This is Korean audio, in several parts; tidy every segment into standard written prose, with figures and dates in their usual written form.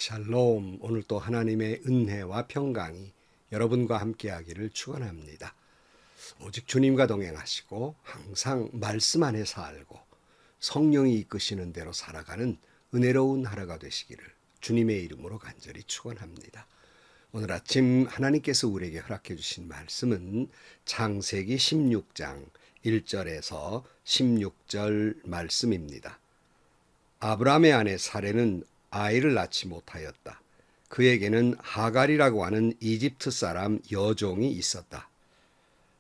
샬롬. 오늘 또 하나님의 은혜와 평강이 여러분과 함께하기를 축원합니다. 오직 주님과 동행하시고 항상 말씀 안에 살고 성령이 이끄시는 대로 살아가는 은혜로운 하루가 되시기를 주님의 이름으로 간절히 축원합니다. 오늘 아침 하나님께서 우리에게 허락해 주신 말씀은 창세기 16장 1절에서 16절 말씀입니다. 아브라함의 아내 사레는 아이를 낳지 못하였다. 그에게는 하갈이라고 하는 이집트 사람 여종이 있었다.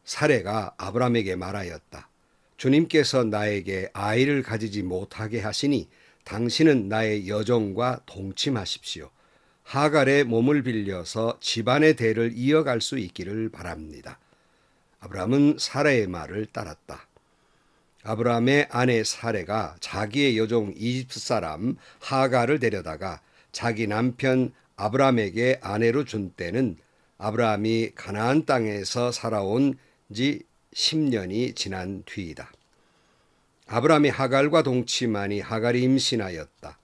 사레가 아브라함에게 말하였다. 주님께서 나에게 아이를 가지지 못하게 하시니 당신은 나의 여종과 동침하십시오. 하갈의 몸을 빌려서 집안의 대를 이어갈 수 있기를 바랍니다. 아브라함은 사레의 말을 따랐다. 아브라함의 아내 사레가 자기의 여종 이집트 사람 하갈을 데려다가 자기 남편 아브라함에게 아내로 준 때는 아브라함이 가나안 땅에서 살아온 지 10년이 지난 뒤이다. 아브라함이 하갈과 동침하니 하갈이 임신하였다.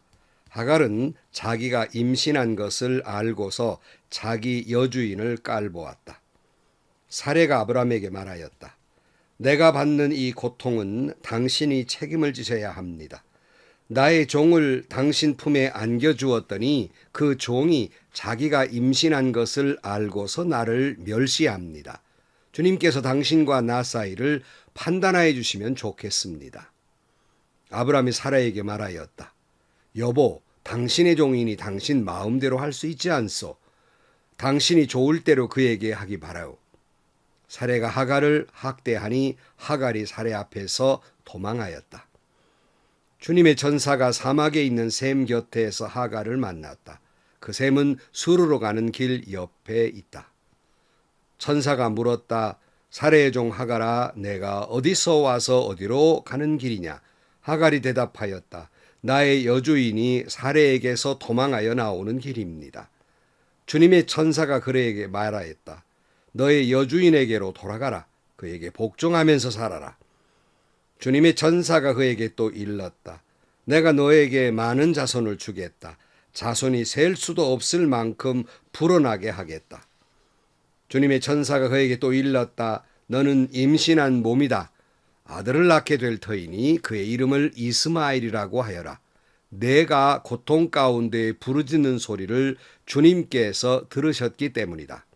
하갈은 자기가 임신한 것을 알고서 자기 여주인을 깔보았다. 사레가 아브라함에게 말하였다. 내가 받는 이 고통은 당신이 책임을 지셔야 합니다. 나의 종을 당신 품에 안겨주었더니 그 종이 자기가 임신한 것을 알고서 나를 멸시합니다. 주님께서 당신과 나 사이를 판단하여 주시면 좋겠습니다. 아브라함이 사라에게 말하였다. 여보, 당신의 종이니 당신 마음대로 할 수 있지 않소. 당신이 좋을 대로 그에게 하기 바라오. 사레가 하갈을 학대하니 하갈이 사레 앞에서 도망하였다. 주님의 전사가 사막에 있는 샘 곁에서 하갈을 만났다. 그 샘은 수르로 가는 길 옆에 있다. 천사가 물었다. 사레의 종 하갈아, 내가 어디서 와서 어디로 가는 길이냐? 하갈이 대답하였다. 나의 여주인이 사레에게서 도망하여 나오는 길입니다. 주님의 천사가 그에게 말하였다. 너의 여주인에게로 돌아가라. 그에게 복종하면서 살아라. 주님의 천사가 그에게 또 일렀다. 내가 너에게 많은 자손을 주겠다. 자손이 셀 수도 없을 만큼 불어나게 하겠다. 주님의 천사가 그에게 또 일렀다. 너는 임신한 몸이다. 아들을 낳게 될 터이니 그의 이름을 이스마엘이라고 하여라. 내가 고통 가운데 부르짖는 소리를 주님께서 들으셨기 때문이다.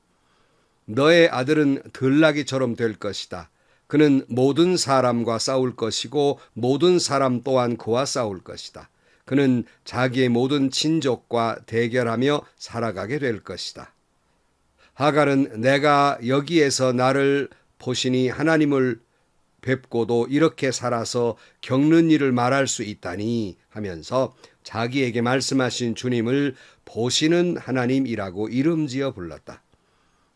너의 아들은 들나귀처럼 될 것이다. 그는 모든 사람과 싸울 것이고 모든 사람 또한 그와 싸울 것이다. 그는 자기의 모든 친족과 대결하며 살아가게 될 것이다. 하갈은 내가 여기에서 나를 보시니 하나님을 뵙고도 이렇게 살아서 겪는 일을 말할 수 있다니 하면서 자기에게 말씀하신 주님을 보시는 하나님이라고 이름지어 불렀다.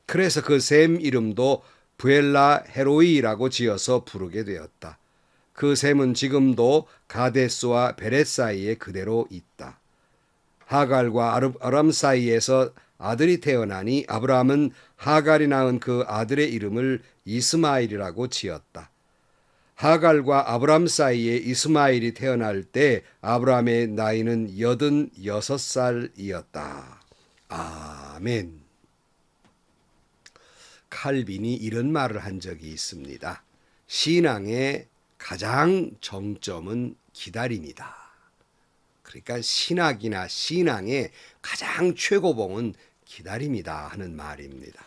그래서 그 샘 이름도 부엘라 헤로이라고 지어서 부르게 되었다. 그 샘은 지금도 가데스와 베렛 사이에 그대로 있다. 하갈과 아람 사이에서 아들이 태어나니 아브라함은 하갈이 낳은 그 아들의 이름을 이스마엘이라고 지었다. 하갈과 아브라함 사이에 이스마엘이 태어날 때 아브라함의 나이는 86살이었다. 아멘. 칼빈이 이런 말을 한 적이 있습니다. 신앙의 가장 정점은 기다림이다. 그러니까 신학이나 신앙의 가장 최고봉은 기다림이다 하는 말입니다.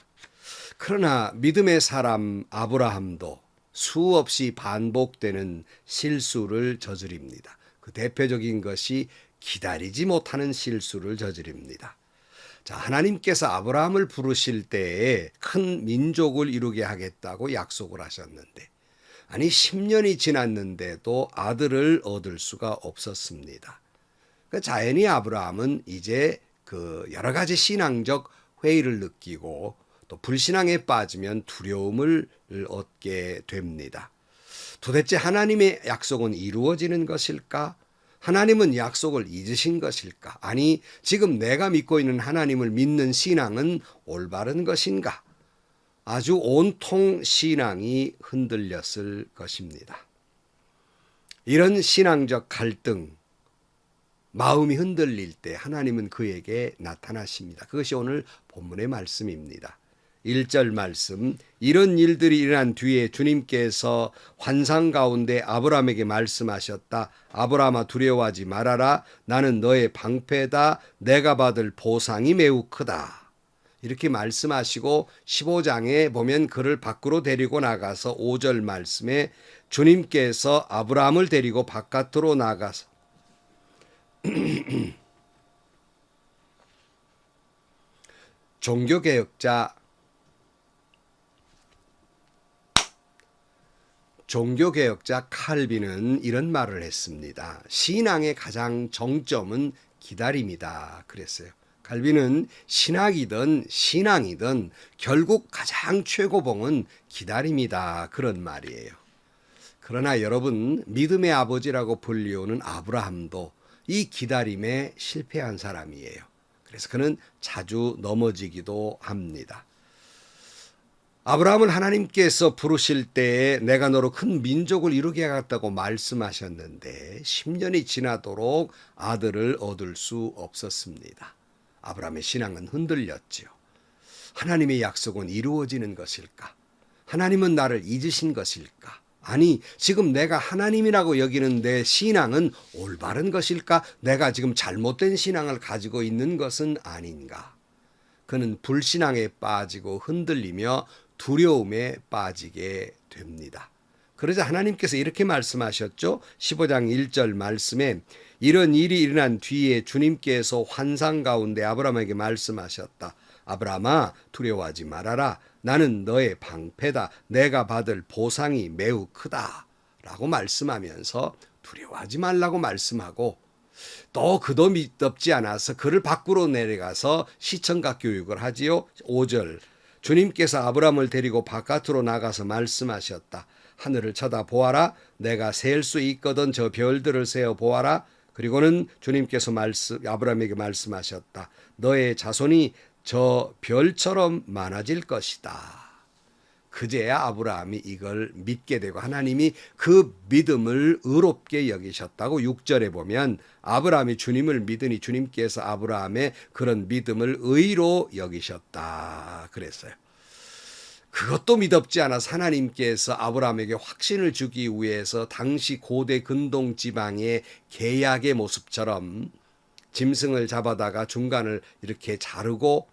그러나 믿음의 사람 아브라함도 수없이 반복되는 실수를 저지릅니다. 그 대표적인 것이 기다리지 못하는 실수를 저지릅니다. 자, 하나님께서 아브라함을 부르실 때에 큰 민족을 이루게 하겠다고 약속을 하셨는데, 아니 10년이 지났는데도 아들을 얻을 수가 없었습니다. 자연히 아브라함은 이제 그 여러 가지 신앙적 회의를 느끼고 또 불신앙에 빠지면 두려움을 얻게 됩니다. 도대체 하나님의 약속은 이루어지는 것일까? 하나님은 약속을 잊으신 것일까? 아니, 지금 내가 믿고 있는 하나님을 믿는 신앙은 올바른 것인가? 아주 온통 신앙이 흔들렸을 것입니다. 이런 신앙적 갈등, 마음이 흔들릴 때 하나님은 그에게 나타나십니다. 그것이 오늘 본문의 말씀입니다. 1절 말씀, 이런 일들이 일어난 뒤에 주님께서 환상 가운데 아브라함에게 말씀하셨다. 아브라함아 두려워하지 말아라. 나는 너의 방패다. 내가 받을 보상이 매우 크다. 이렇게 말씀하시고 15장에 보면 그를 밖으로 데리고 나가서 5절 말씀에 주님께서 아브라함을 데리고 바깥으로 나가서 종교개혁자 칼빈은 이런 말을 했습니다. 신앙의 가장 정점은 기다림이다. 그랬어요. 칼빈은 신학이든 신앙이든 결국 가장 최고봉은 기다림이다. 그런 말이에요. 그러나 여러분, 믿음의 아버지라고 불리우는 아브라함도 이 기다림에 실패한 사람이에요. 그래서 그는 자주 넘어지기도 합니다. 아브라함은 하나님께서 부르실 때에 내가 너로 큰 민족을 이루게 하겠다고 말씀하셨는데 10년이 지나도록 아들을 얻을 수 없었습니다. 아브라함의 신앙은 흔들렸지요. 하나님의 약속은 이루어지는 것일까? 하나님은 나를 잊으신 것일까? 아니, 지금 내가 하나님이라고 여기는 내 신앙은 올바른 것일까? 내가 지금 잘못된 신앙을 가지고 있는 것은 아닌가? 그는 불신앙에 빠지고 흔들리며 두려움에 빠지게 됩니다. 그러자 하나님께서 이렇게 말씀하셨죠. 15장 1절 말씀에 이런 일이 일어난 뒤에 주님께서 환상 가운데 아브라함에게 말씀하셨다. 아브라함아 두려워하지 말아라. 나는 너의 방패다. 내가 받을 보상이 매우 크다. 라고 말씀하면서 두려워하지 말라고 말씀하고 또 그도 믿덥지 않아서 그를 밖으로 내려가서 시청각 교육을 하지요. 5절 주님께서 아브라함을 데리고 바깥으로 나가서 말씀하셨다. 하늘을 쳐다보아라. 내가 셀 수 있거든 저 별들을 세어 보아라. 그리고는 주님께서 아브라함에게 말씀하셨다. 너의 자손이 저 별처럼 많아질 것이다. 그제야 아브라함이 이걸 믿게 되고 하나님이 그 믿음을 의롭게 여기셨다고 6절에 보면 아브라함이 주님을 믿으니 주님께서 아브라함의 그런 믿음을 의로 여기셨다 그랬어요. 그것도 믿었지 않아서 하나님께서 아브라함에게 확신을 주기 위해서 당시 고대 근동 지방의 계약의 모습처럼 짐승을 잡아다가 중간을 이렇게 자르고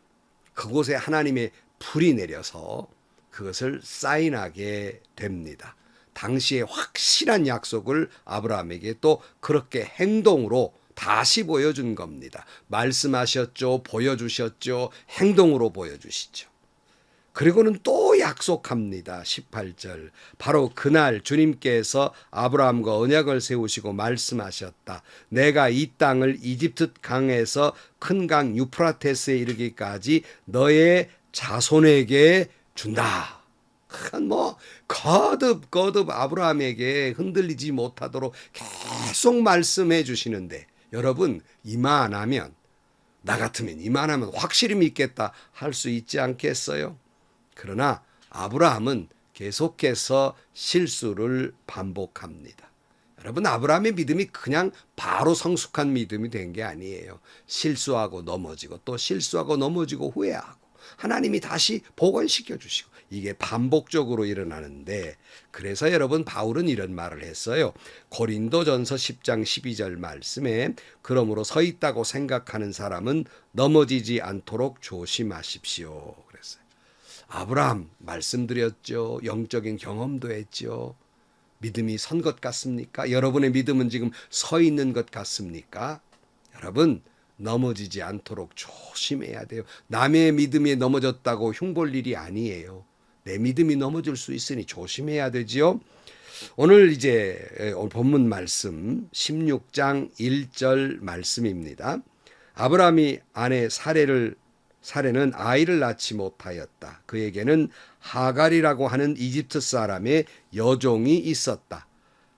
그곳에 하나님의 불이 내려서 그것을 사인하게 됩니다. 당시의 확실한 약속을 아브라함에게 또 그렇게 행동으로 다시 보여준 겁니다. 말씀하셨죠. 보여주셨죠. 행동으로 보여주시죠. 그리고는 또 약속합니다. 18절 바로 그날 주님께서 아브라함과 언약을 세우시고 말씀하셨다. 내가 이 땅을 이집트 강에서 큰 강 유프라테스에 이르기까지 너의 자손에게 준다. 거듭 아브라함에게 흔들리지 못하도록 계속 말씀해 주시는데 여러분 이만하면 나 같으면 이만하면 확실히 믿겠다 할 수 있지 않겠어요? 그러나 아브라함은 계속해서 실수를 반복합니다. 여러분 아브라함의 믿음이 그냥 바로 성숙한 믿음이 된 게 아니에요. 실수하고 넘어지고 또 실수하고 넘어지고 후회하고 하나님이 다시 복원시켜 주시고 이게 반복적으로 일어나는데 그래서 여러분 바울은 이런 말을 했어요. 고린도전서 10장 12절 말씀에 그러므로 서 있다고 생각하는 사람은 넘어지지 않도록 조심하십시오. 그랬어요. 아브라함 말씀드렸죠. 영적인 경험도 했죠. 믿음이 선 것 같습니까? 여러분의 믿음은 지금 서 있는 것 같습니까? 여러분 넘어지지 않도록 조심해야 돼요. 남의 믿음이 넘어졌다고 흉볼 일이 아니에요. 내 믿음이 넘어질 수 있으니 조심해야 되지요. 오늘 이제 본문 말씀 16장 1절 말씀입니다. 아브라함이 아내 사레는 아이를 낳지 못하였다. 그에게는 하갈이라고 하는 이집트 사람의 여종이 있었다.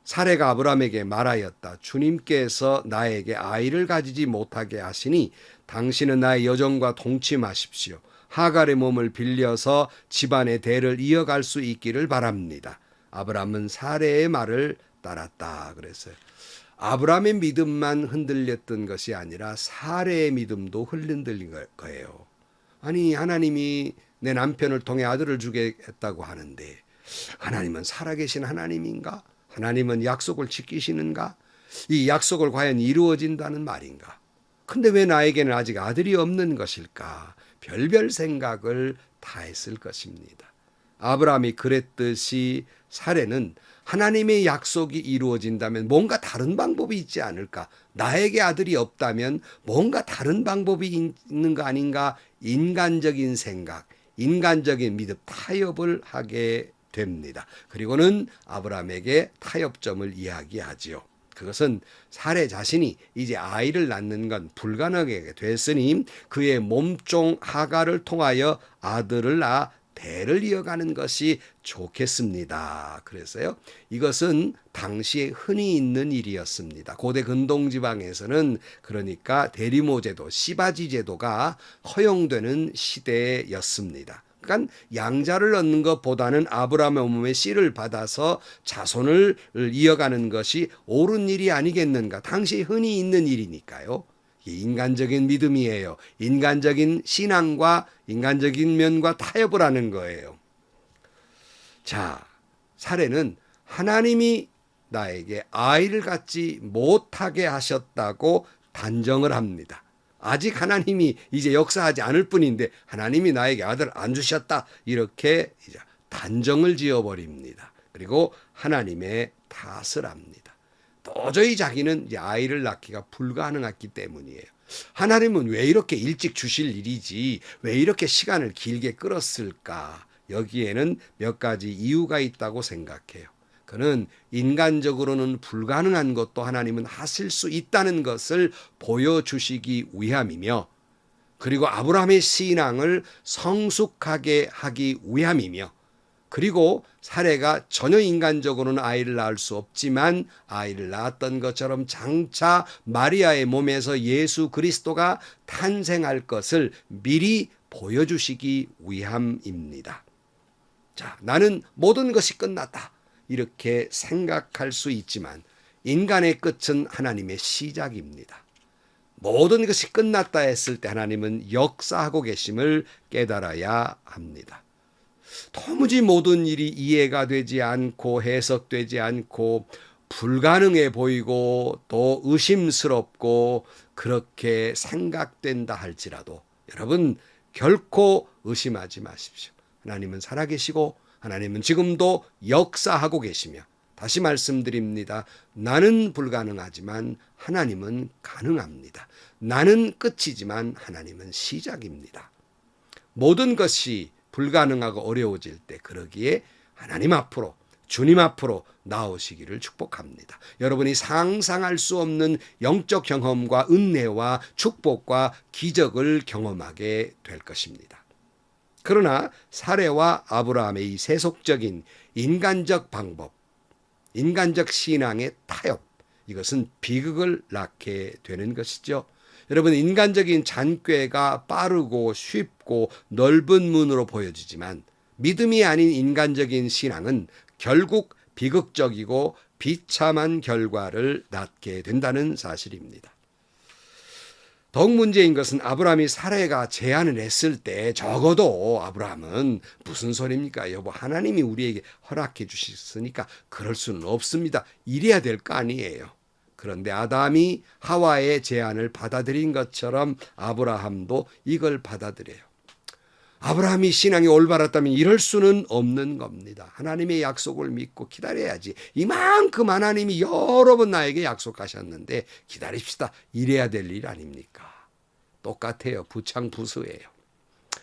사레가 아브라함에게 말하였다. 주님께서 나에게 아이를 가지지 못하게 하시니 당신은 나의 여종과 동침하십시오. 하갈의 몸을 빌려서 집안의 대를 이어갈 수 있기를 바랍니다. 아브라함은 사레의 말을 따랐다 그랬어요. 아브라함의 믿음만 흔들렸던 것이 아니라 사레의 믿음도 흔들린 거예요. 아니, 하나님이 내 남편을 통해 아들을 주겠다고 하는데 하나님은 살아계신 하나님인가? 하나님은 약속을 지키시는가? 이 약속을 과연 이루어진다는 말인가? 근데 왜 나에게는 아직 아들이 없는 것일까? 별별 생각을 다 했을 것입니다. 아브라함이 그랬듯이 사레는 하나님의 약속이 이루어진다면 뭔가 다른 방법이 있지 않을까? 나에게 아들이 없다면 뭔가 다른 방법이 있는 거 아닌가? 인간적인 생각, 인간적인 믿음, 타협을 하게 됩니다. 그리고는 아브라함에게 타협점을 이야기하지요. 그것은 사레 자신이 이제 아이를 낳는 건 불가능하게 됐으니 그의 몸종 하가를 통하여 아들을 낳아 대를 이어가는 것이 좋겠습니다. 그래서요, 이것은 당시에 흔히 있는 일이었습니다. 고대 근동지방에서는 그러니까 대리모제도, 씨바지 제도가 허용되는 시대였습니다. 그러니까 양자를 얻는 것보다는 아브라함의 몸의 씨를 받아서 자손을 이어가는 것이 옳은 일이 아니겠는가. 당시 흔히 있는 일이니까요. 인간적인 믿음이에요. 인간적인 신앙과 인간적인 면과 타협을 하는 거예요. 자, 사례는 하나님이 나에게 아이를 갖지 못하게 하셨다고 단정을 합니다. 아직 하나님이 이제 역사하지 않을 뿐인데 하나님이 나에게 아들 안 주셨다. 이렇게 이제 단정을 지어버립니다. 그리고 하나님의 탓을 합니다. 도저히 자기는 이제 아이를 낳기가 불가능했기 때문이에요. 하나님은 왜 이렇게 일찍 주실 일이지 왜 이렇게 시간을 길게 끌었을까? 여기에는 몇 가지 이유가 있다고 생각해요. 그는 인간적으로는 불가능한 것도 하나님은 하실 수 있다는 것을 보여주시기 위함이며, 그리고 아브라함의 신앙을 성숙하게 하기 위함이며, 그리고 사례가 전혀 인간적으로는 아이를 낳을 수 없지만 아이를 낳았던 것처럼 장차 마리아의 몸에서 예수 그리스도가 탄생할 것을 미리 보여주시기 위함입니다. 자, 나는 모든 것이 끝났다. 이렇게 생각할 수 있지만 인간의 끝은 하나님의 시작입니다. 모든 것이 끝났다 했을 때 하나님은 역사하고 계심을 깨달아야 합니다. 도무지 모든 일이 이해가 되지 않고 해석되지 않고 불가능해 보이고 또 의심스럽고 그렇게 생각된다 할지라도 여러분 결코 의심하지 마십시오. 하나님은 살아계시고 하나님은 지금도 역사하고 계시며, 다시 말씀드립니다. 나는 불가능하지만 하나님은 가능합니다. 나는 끝이지만 하나님은 시작입니다. 모든 것이 불가능하고 어려워질 때 그러기에 하나님 앞으로 주님 앞으로 나오시기를 축복합니다. 여러분이 상상할 수 없는 영적 경험과 은혜와 축복과 기적을 경험하게 될 것입니다. 그러나 사레와 아브라함의 이 세속적인 인간적 방법, 인간적 신앙의 타협, 이것은 비극을 낳게 되는 것이죠. 여러분, 인간적인 잔꾀가 빠르고 쉽고 넓은 문으로 보여지지만 믿음이 아닌 인간적인 신앙은 결국 비극적이고 비참한 결과를 낳게 된다는 사실입니다. 더욱 문제인 것은 아브라함이 사레가 제안을 했을 때 적어도 아브라함은 무슨 소리입니까? 여보, 하나님이 우리에게 허락해 주셨으니까 그럴 수는 없습니다. 이래야 될 거 아니에요. 그런데 아담이 하와의 제안을 받아들인 것처럼 아브라함도 이걸 받아들여요. 아브라함이 신앙이 올바랐다면 이럴 수는 없는 겁니다. 하나님의 약속을 믿고 기다려야지. 이만큼 하나님이 여러 번 나에게 약속하셨는데 기다립시다. 이래야 될 일 아닙니까? 똑같아요. 부창부수예요.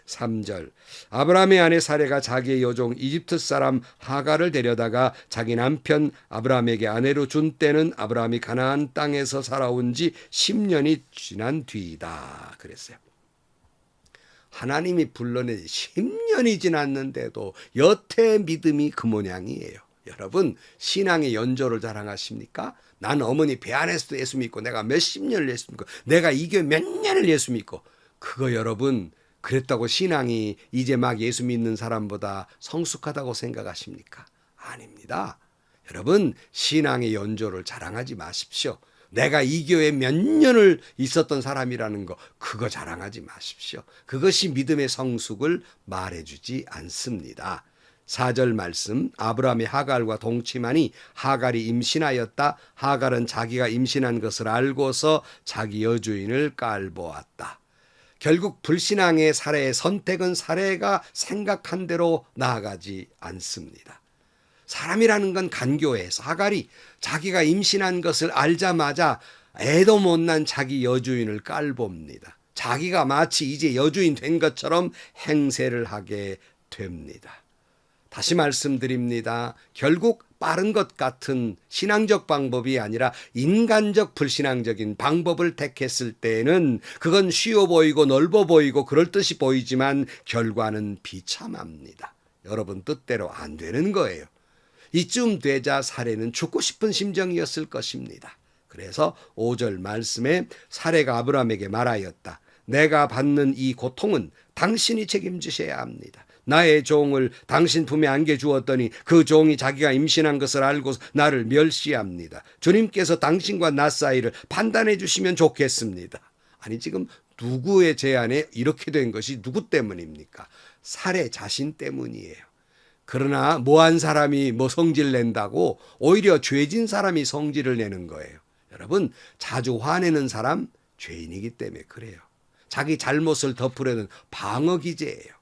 3절 아브라함의 아내 사레가 자기의 여종 이집트 사람 하가를 데려다가 자기 남편 아브라함에게 아내로 준 때는 아브라함이 가나안 땅에서 살아온 지 10년이 지난 뒤이다. 그랬어요. 하나님이 불러내 10년이 지났는데도 여태 믿음이 그 모양이에요. 여러분, 신앙의 연조를 자랑하십니까? 난 어머니 배 안에서도 예수 믿고 내가 몇십 년을 예수 믿고 내가 이 교회 몇 년을 예수 믿고, 그거 여러분 그랬다고 신앙이 이제 막 예수 믿는 사람보다 성숙하다고 생각하십니까? 아닙니다. 여러분, 신앙의 연조를 자랑하지 마십시오. 내가 이 교회 몇 년을 있었던 사람이라는 거, 그거 자랑하지 마십시오. 그것이 믿음의 성숙을 말해주지 않습니다. 4절 말씀, 아브라함이 하갈과 동침하니 하갈이 임신하였다. 하갈은 자기가 임신한 것을 알고서 자기 여주인을 깔보았다. 결국 불신앙의 사례의 선택은 사례가 생각한 대로 나아가지 않습니다. 사람이라는 건 간교해서 하갈이 자기가 임신한 것을 알자마자 애도 못난 자기 여주인을 깔봅니다. 자기가 마치 이제 여주인 된 것처럼 행세를 하게 됩니다. 다시 말씀드립니다. 결국 빠른 것 같은 신앙적 방법이 아니라 인간적 불신앙적인 방법을 택했을 때는 그건 쉬워 보이고 넓어 보이고 그럴듯이 보이지만 결과는 비참합니다. 여러분 뜻대로 안 되는 거예요. 이쯤 되자 사례는 죽고 싶은 심정이었을 것입니다. 그래서 5절 말씀에 사례가 아브라함에게 말하였다. 내가 받는 이 고통은 당신이 책임지셔야 합니다. 나의 종을 당신 품에 안겨주었더니 그 종이 자기가 임신한 것을 알고 나를 멸시합니다. 주님께서 당신과 나 사이를 판단해 주시면 좋겠습니다. 아니 지금 누구의 제안에 이렇게 된 것이 누구 때문입니까? 사례 자신 때문이에요. 그러나 뭐한 사람이 뭐 성질 낸다고 오히려 죄진 사람이 성질을 내는 거예요. 여러분 자주 화내는 사람 죄인이기 때문에 그래요. 자기 잘못을 덮으려는 방어 기제예요.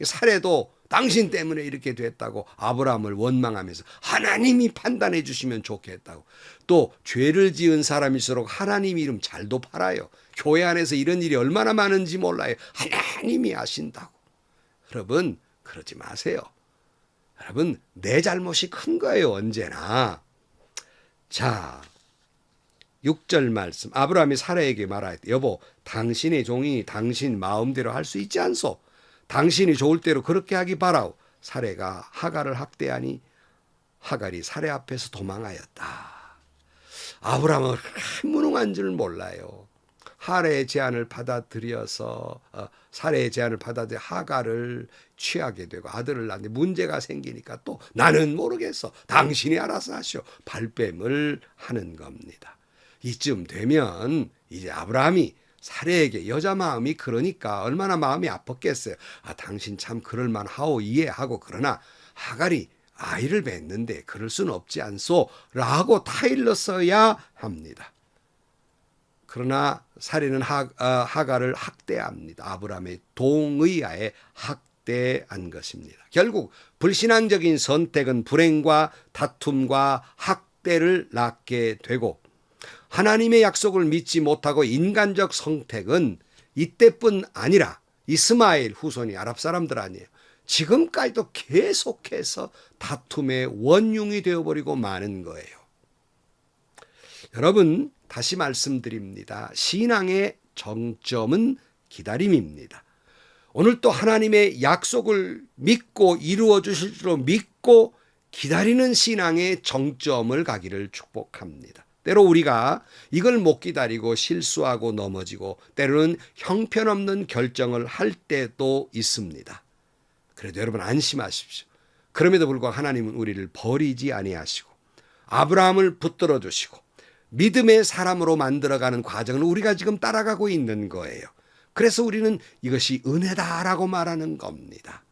사례도 당신 때문에 이렇게 됐다고 아브라함을 원망하면서 하나님이 판단해 주시면 좋겠다고. 또 죄를 지은 사람일수록 하나님 이름 잘도 팔아요. 교회 안에서 이런 일이 얼마나 많은지 몰라요. 하나님이 아신다고. 여러분 그러지 마세요. 여러분 내 잘못이 큰 거예요 언제나. 자 6절 말씀 아브라함이 사라에게 말하였다. 여보 당신의 종이 당신 마음대로 할 수 있지 않소. 당신이 좋을 대로 그렇게 하기 바라오. 사레가 하갈을 학대하니 하갈이 사레 앞에서 도망하였다. 아브라함은 무능한 줄 몰라요. 사레의 제안을 받아들여서 사레의 제안을 받아들여 하갈을 취하게 되고 아들을 낳는데 문제가 생기니까 또 나는 모르겠어. 당신이 알아서 하시오. 발뺌을 하는 겁니다. 이쯤 되면 이제 아브라함이 사례에게 여자 마음이 그러니까 얼마나 마음이 아팠겠어요. 당신 참 그럴만 하오 이해하고 그러나 하갈이 아이를 낳는데 그럴 수는 없지 않소 라고 타일렀어야 합니다. 그러나 사례는 하갈을 학대합니다. 아브라함의 동의하에 학대한 것입니다. 결국 불신앙적인 선택은 불행과 다툼과 학대를 낳게 되고 하나님의 약속을 믿지 못하고 인간적 선택은 이때뿐 아니라 이스마엘 후손이 아랍 사람들 아니에요. 지금까지도 계속해서 다툼의 원흉이 되어버리고 마는 거예요. 여러분 다시 말씀드립니다. 신앙의 정점은 기다림입니다. 오늘 또 하나님의 약속을 믿고 이루어 주실 줄 믿고 기다리는 신앙의 정점을 가기를 축복합니다. 때로 우리가 이걸 못 기다리고 실수하고 넘어지고 때로는 형편없는 결정을 할 때도 있습니다. 그래도 여러분 안심하십시오. 그럼에도 불구하고 하나님은 우리를 버리지 아니하시고 아브라함을 붙들어 주시고 믿음의 사람으로 만들어가는 과정을 우리가 지금 따라가고 있는 거예요. 그래서 우리는 이것이 은혜다라고 말하는 겁니다.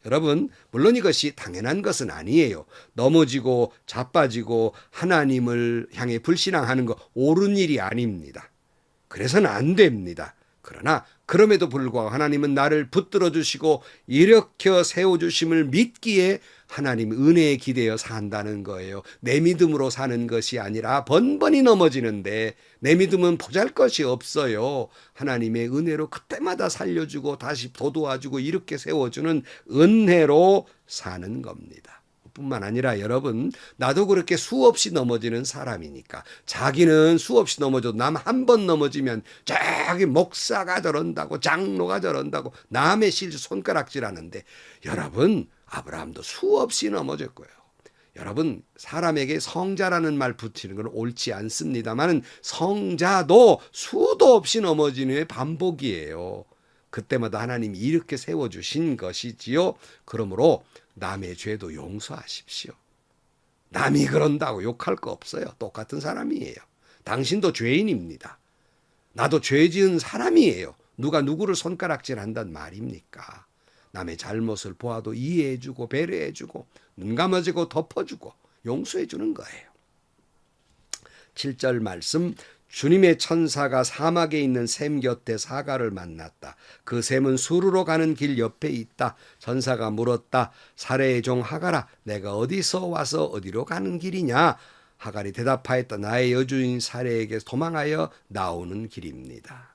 여러분 물론 이것이 당연한 것은 아니에요. 넘어지고 자빠지고 하나님을 향해 불신앙하는 거 옳은 일이 아닙니다. 그래서는 안 됩니다. 그러나 그럼에도 불구하고 하나님은 나를 붙들어 주시고 일으켜 세워주심을 믿기에 하나님 은혜에 기대어 산다는 거예요. 내 믿음으로 사는 것이 아니라 번번이 넘어지는데 내 믿음은 보잘것이 없어요. 하나님의 은혜로 그때마다 살려주고 다시 도도와주고 이렇게 세워주는 은혜로 사는 겁니다. 뿐만 아니라 여러분 나도 그렇게 수없이 넘어지는 사람이니까 자기는 수없이 넘어져도 남 한 번 넘어지면 저기 목사가 저런다고 장로가 저런다고 남의 실수 손가락질하는데 여러분 아브라함도 수없이 넘어졌고요. 여러분 사람에게 성자라는 말 붙이는 건 옳지 않습니다만 성자도 수도 없이 넘어지는 반복이에요. 그때마다 하나님이 이렇게 세워주신 것이지요. 그러므로 남의 죄도 용서하십시오. 남이 그런다고 욕할 거 없어요. 똑같은 사람이에요. 당신도 죄인입니다. 나도 죄 지은 사람이에요. 누가 누구를 손가락질한단 말입니까? 남의 잘못을 보아도 이해해주고 배려해주고 눈 감아주고 덮어주고 용서해주는 거예요. 7절 말씀, 주님의 천사가 사막에 있는 샘 곁에 사가를 만났다. 그 샘은 수르로 가는 길 옆에 있다. 천사가 물었다. 사레의 종 하갈아, 내가 어디서 와서 어디로 가는 길이냐? 하갈이 대답하였다. 나의 여주인 사레에게 도망하여 나오는 길입니다.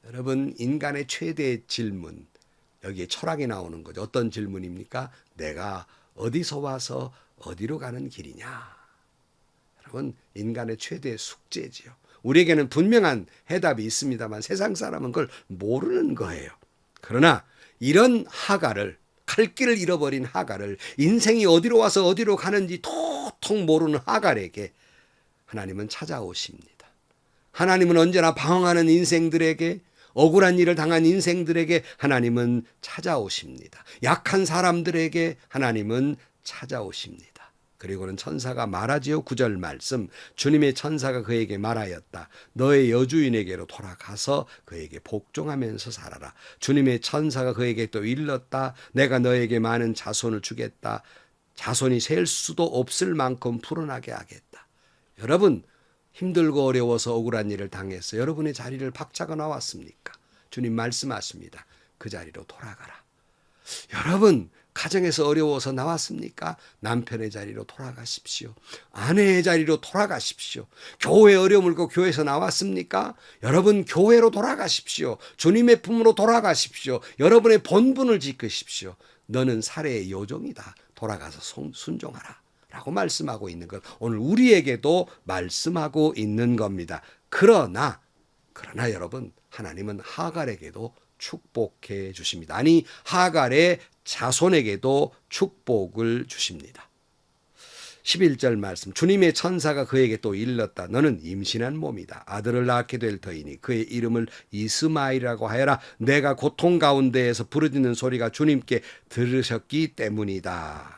여러분, 인간의 최대의 질문, 여기에 철학이 나오는 거죠. 어떤 질문입니까? 내가 어디서 와서 어디로 가는 길이냐? 여러분, 인간의 최대의 숙제지요. 우리에게는 분명한 해답이 있습니다만 세상 사람은 그걸 모르는 거예요. 그러나 이런 하갈을, 갈 길을 잃어버린 하갈을, 인생이 어디로 와서 어디로 가는지 도통 모르는 하갈에게 하나님은 찾아오십니다. 하나님은 언제나 방황하는 인생들에게, 억울한 일을 당한 인생들에게 하나님은 찾아오십니다. 약한 사람들에게 하나님은 찾아오십니다. 그리고는 천사가 말하지요. 9절 말씀, 주님의 천사가 그에게 말하였다. 너의 여주인에게로 돌아가서 그에게 복종하면서 살아라. 주님의 천사가 그에게 또 일렀다. 내가 너에게 많은 자손을 주겠다. 자손이 셀 수도 없을 만큼 불어나게 하겠다. 여러분, 힘들고 어려워서 억울한 일을 당해서 여러분의 자리를 박차고 나왔습니까? 주님 말씀하십니다. 그 자리로 돌아가라. 여러분, 가정에서 어려워서 나왔습니까? 남편의 자리로 돌아가십시오. 아내의 자리로 돌아가십시오. 교회 어려움을 고 교회에서 나왔습니까? 여러분, 교회로 돌아가십시오. 주님의 품으로 돌아가십시오. 여러분의 본분을 지키십시오. 너는 사례의 요종이다. 돌아가서 순종하라. 라고 말씀하고 있는 것, 오늘 우리에게도 말씀하고 있는 겁니다. 그러나 여러분, 하나님은 하갈에게도 축복해 주십니다. 아니, 하갈의 자손에게도 축복을 주십니다. 11절 말씀, 주님의 천사가 그에게 또 일렀다. 너는 임신한 몸이다. 아들을 낳게 될 터이니 그의 이름을 이스마엘이라고 하여라. 내가 고통 가운데에서 부르짖는 소리가 주님께 들으셨기 때문이다.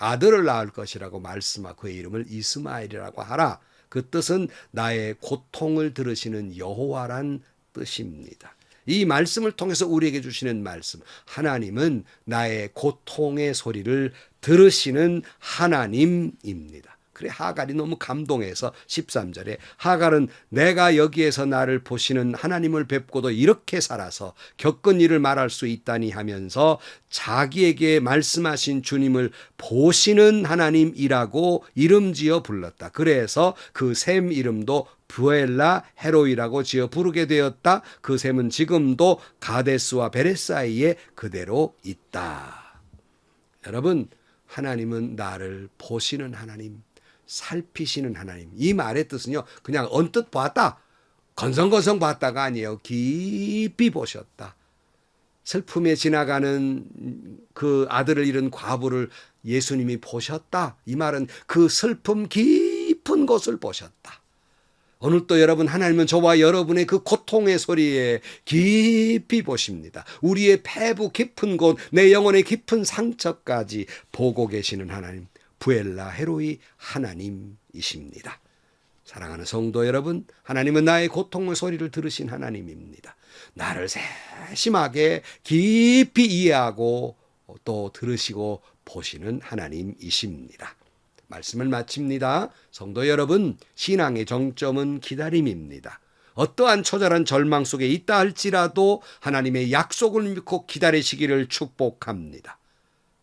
아들을 낳을 것이라고 말씀하고 그의 이름을 이스마엘이라고 하라. 그 뜻은 나의 고통을 들으시는 여호와란 뜻입니다. 이 말씀을 통해서 우리에게 주시는 말씀, 하나님은 나의 고통의 소리를 들으시는 하나님입니다. 그래, 하갈이 너무 감동해서 13절에 하갈은 내가 여기에서 나를 보시는 하나님을 뵙고도 이렇게 살아서 겪은 일을 말할 수 있다니 하면서 자기에게 말씀하신 주님을 보시는 하나님이라고 이름지어 불렀다. 그래서 그 샘 이름도 부엘라 헤로이라고 지어 부르게 되었다. 그 샘은 지금도 가데스와 베레 사이에 그대로 있다. 여러분, 하나님은 나를 보시는 하나님, 살피시는 하나님. 이 말의 뜻은요, 그냥 언뜻 봤다, 건성건성 봤다가 아니에요. 깊이 보셨다. 슬픔에 지나가는 그 아들을 잃은 과부를 예수님이 보셨다. 이 말은 그 슬픔 깊은 곳을 보셨다. 오늘 또 여러분, 하나님은 저와 여러분의 그 고통의 소리에 깊이 보십니다. 우리의 폐부 깊은 곳, 내 영혼의 깊은 상처까지 보고 계시는 하나님, 부엘라 헤로이 하나님이십니다. 사랑하는 성도 여러분, 하나님은 나의 고통의 소리를 들으신 하나님입니다. 나를 세심하게 깊이 이해하고 또 들으시고 보시는 하나님이십니다. 말씀을 마칩니다. 성도 여러분, 신앙의 정점은 기다림입니다. 어떠한 처절한 절망 속에 있다 할지라도 하나님의 약속을 믿고 기다리시기를 축복합니다.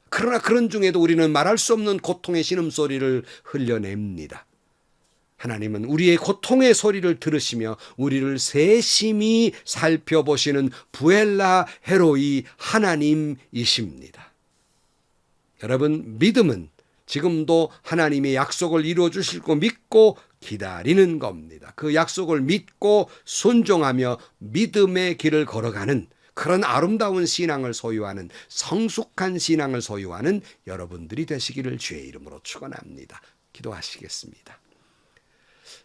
그러나 그런 중에도 우리는 말할 수 없는 고통의 신음소리를 흘려냅니다. 하나님은 우리의 고통의 소리를 들으시며 우리를 세심히 살펴보시는 부엘라 헤로이 하나님이십니다. 여러분, 믿음은 지금도 하나님의 약속을 이루어 주실 거 믿고 기다리는 겁니다. 그 약속을 믿고 순종하며 믿음의 길을 걸어가는 그런 아름다운 신앙을 소유하는, 성숙한 신앙을 소유하는 여러분들이 되시기를 주의 이름으로 축원합니다. 기도하시겠습니다.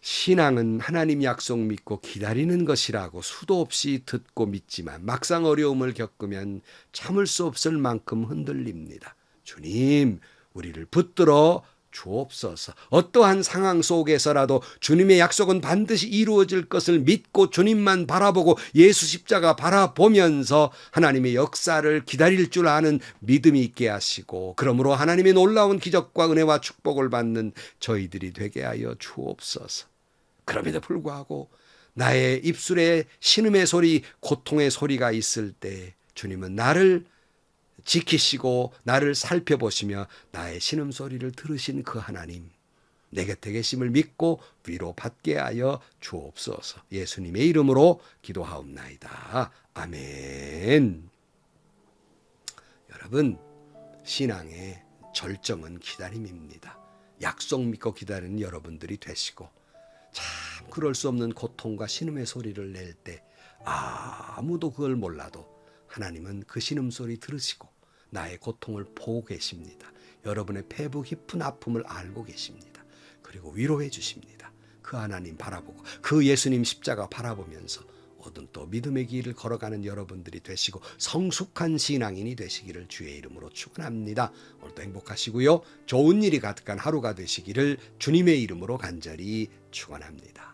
신앙은 하나님 약속 믿고 기다리는 것이라고 수도 없이 듣고 믿지만 막상 어려움을 겪으면 참을 수 없을 만큼 흔들립니다. 주님, 우리를 붙들어 주옵소서. 어떠한 상황 속에서라도 주님의 약속은 반드시 이루어질 것을 믿고 주님만 바라보고 예수 십자가 바라보면서 하나님의 역사를 기다릴 줄 아는 믿음이 있게 하시고, 그러므로 하나님의 놀라운 기적과 은혜와 축복을 받는 저희들이 되게 하여 주옵소서. 그럼에도 불구하고 나의 입술에 신음의 소리, 고통의 소리가 있을 때 주님은 나를 지키시고 나를 살펴보시며 나의 신음소리를 들으신 그 하나님, 내 곁에 계심을 믿고 위로받게 하여 주옵소서. 예수님의 이름으로 기도하옵나이다. 아멘. 여러분, 신앙의 절정은 기다림입니다. 약속 믿고 기다리는 여러분들이 되시고, 참 그럴 수 없는 고통과 신음의 소리를 낼 때 아무도 그걸 몰라도 하나님은 그 신음소리 들으시고 나의 고통을 보고 계십니다. 여러분의 배부 깊은 아픔을 알고 계십니다. 그리고 위로해 주십니다. 그 하나님 바라보고 그 예수님 십자가 바라보면서 모든 또 믿음의 길을 걸어가는 여러분들이 되시고 성숙한 신앙인이 되시기를 주의 이름으로 축원합니다. 오늘도 행복하시고요. 좋은 일이 가득한 하루가 되시기를 주님의 이름으로 간절히 축원합니다.